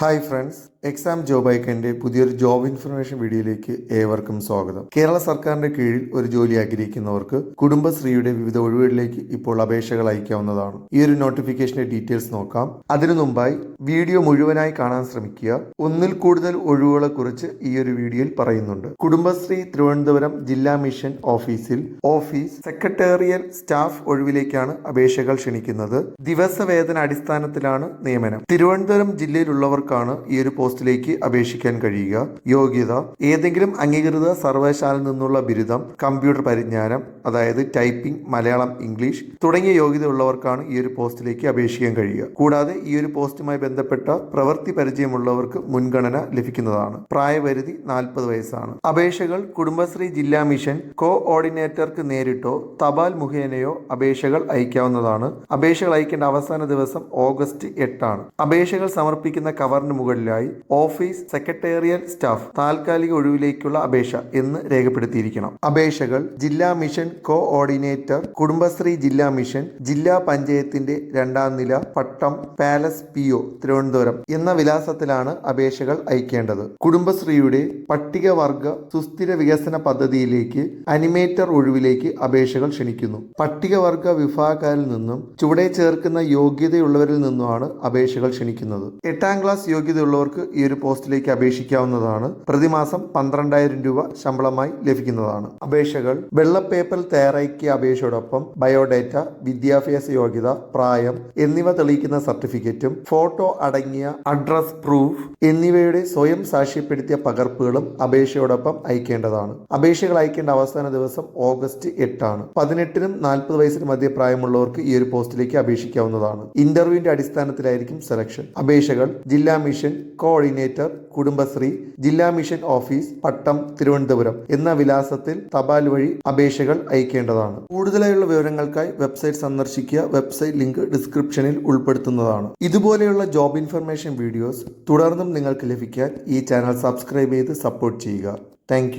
Hi friends, exam job ഐക്കൻ്റെ പുതിയൊരു job information വീഡിയോയിലേക്ക് ഏവർക്കും സ്വാഗതം. കേരള സർക്കാരിന്റെ കീഴിൽ ഒരു ജോലി ആഗ്രഹിക്കുന്നവർക്ക് കുടുംബശ്രീയുടെ വിവിധ ഒഴിവുകളിലേക്ക് ഇപ്പോൾ അപേക്ഷകൾ അയക്കാവുന്നതാണ്. ഈ ഒരു നോട്ടിഫിക്കേഷന്റെ ഡീറ്റെയിൽസ് നോക്കാം. അതിനു മുമ്പായി വീഡിയോ മുഴുവനായി കാണാൻ ശ്രമിക്കുക. ഒന്നിൽ കൂടുതൽ ഒഴിവുകളെ കുറിച്ച് ഈ ഒരു വീഡിയോയിൽ പറയുന്നുണ്ട്. കുടുംബശ്രീ തിരുവനന്തപുരം ജില്ലാ മിഷൻ ഓഫീസ് സെക്രട്ടേറിയൽ സ്റ്റാഫ് ഒഴിവിലേക്കാണ് അപേക്ഷകൾ ക്ഷണിക്കുന്നത്. ദിവസവേതന അടിസ്ഥാനത്തിലാണ് നിയമനം. തിരുവനന്തപുരം ജില്ലയിലുള്ളവർക്കാണ് ഈ ഒരു പോസ്റ്റിലേക്ക് അപേക്ഷിക്കാൻ കഴിയുക. യോഗ്യത: ഏതെങ്കിലും അംഗീകൃത സർവകലാശാലയിൽ നിന്നുള്ള ബിരുദം, കമ്പ്യൂട്ടർ പരിജ്ഞാനം, അതായത് ടൈപ്പിംഗ്, മലയാളം, ഇംഗ്ലീഷ് തുടങ്ങിയ യോഗ്യത ഉള്ളവർക്കാണ് ഈ ഒരു പോസ്റ്റിലേക്ക് അപേക്ഷിക്കാൻ കഴിയുക. കൂടാതെ ഈ ഒരു പോസ്റ്റുമായി ബന്ധപ്പെട്ട പ്രവൃത്തി പരിചയമുള്ളവർക്ക് മുൻഗണന ലഭിക്കുന്നതാണ്. പ്രായപരിധി 40 വയസ്സാണ്. അപേക്ഷകൾ കുടുംബശ്രീ ജില്ലാ മിഷൻ കോഓർഡിനേറ്റർക്ക് നേരിട്ടോ തപാൽ മുഖേനയോ അപേക്ഷകൾ അയക്കാവുന്നതാണ്. അപേക്ഷകൾ അയക്കേണ്ട അവസാന ദിവസം ഓഗസ്റ്റ് 8 ആണ്. അപേക്ഷകൾ സമർപ്പിക്കുന്ന കവറിന് മുകളിലായി ഓഫീസ് സെക്രട്ടേറിയൽ സ്റ്റാഫ് താൽക്കാലിക ഒഴിവിലേക്കുള്ള അപേക്ഷ എന്ന് രേഖപ്പെടുത്തിയിരിക്കണം. അപേക്ഷകൾ ജില്ലാ മിഷൻ കോഓർഡിനേറ്റർ, കുടുംബശ്രീ ജില്ലാ മിഷൻ, ജില്ലാ പഞ്ചായത്തിന്റെ 2ാം നില, പട്ടം, പാലസ് PO തിരുവനന്തപുരം എന്ന വിലാസത്തിലാണ് അപേക്ഷകൾ അയക്കേണ്ടത്. കുടുംബശ്രീയുടെ പട്ടികവർഗ സുസ്ഥിര വികസന പദ്ധതിയിലേക്ക് അനിമേറ്റർ ഒഴിവിലേക്ക് അപേക്ഷകൾ ക്ഷണിക്കുന്നു. പട്ടികവർഗ വിഭാഗക്കാരിൽ നിന്നും ചുവടെ ചേർക്കുന്ന യോഗ്യതയുള്ളവരിൽ നിന്നുമാണ് അപേക്ഷകൾ ക്ഷണിക്കുന്നത്. 8ാം ക്ലാസ് യോഗ്യതയുള്ളവർക്ക് ഈ ഒരു പോസ്റ്റിലേക്ക് അപേക്ഷിക്കാവുന്നതാണ്. പ്രതിമാസം 12,000 രൂപ ശമ്പളമായി ലഭിക്കുന്നതാണ്. അപേക്ഷകൾ വെള്ള പേപ്പറിൽ തയ്യാറാക്കിയ അപേക്ഷയോടൊപ്പം ബയോഡേറ്റ, വിദ്യാഭ്യാസ യോഗ്യത, പ്രായം എന്നിവ തെളിയിക്കുന്ന സർട്ടിഫിക്കറ്റും ഫോട്ടോ അടങ്ങിയ അഡ്രസ് പ്രൂഫ് എന്നിവയുടെ സ്വയം സാക്ഷ്യപ്പെടുത്തിയ പകർപ്പുകളും അപേക്ഷയോടൊപ്പം അയക്കേണ്ടതാണ്. അപേക്ഷകൾ അയക്കേണ്ട അവസാന ദിവസം ഓഗസ്റ്റ് 8 ആണ്. 18നും 40 വയസ്സിന് മധ്യ പ്രായമുള്ളവർക്ക് ഈ ഒരു പോസ്റ്റിലേക്ക് അപേക്ഷിക്കാവുന്നതാണ്. ഇന്റർവ്യൂവിന്റെ അടിസ്ഥാനത്തിലായിരിക്കും സെലക്ഷൻ. അപേക്ഷകൾ ജില്ലാ മിഷൻ കോർഡിനേറ്റർ, കുടുംബശ്രീ ജില്ലാ മിഷൻ ഓഫീസ്, പട്ടം, തിരുവനന്തപുരം എന്ന വിലാസത്തിൽ തപാൽ വഴി അപേക്ഷകൾ അയക്കേണ്ടതാണ്. കൂടുതലായുള്ള വിവരങ്ങൾക്കായി വെബ്സൈറ്റ് സന്ദർശിക്കുക. വെബ്സൈറ്റ് ലിങ്ക് ഡിസ്ക്രിപ്ഷനിൽ ഉൾപ്പെടുത്തുന്നതാണ്. ഇതുപോലെയുള്ള ജോബ് ഇൻഫർമേഷൻ വീഡിയോസ് തുടർന്നും നിങ്ങൾക്ക് ലഭിക്കാൻ ഈ ചാനൽ സബ്സ്ക്രൈബ് ചെയ്ത് സപ്പോർട്ട് ചെയ്യുക. താങ്ക്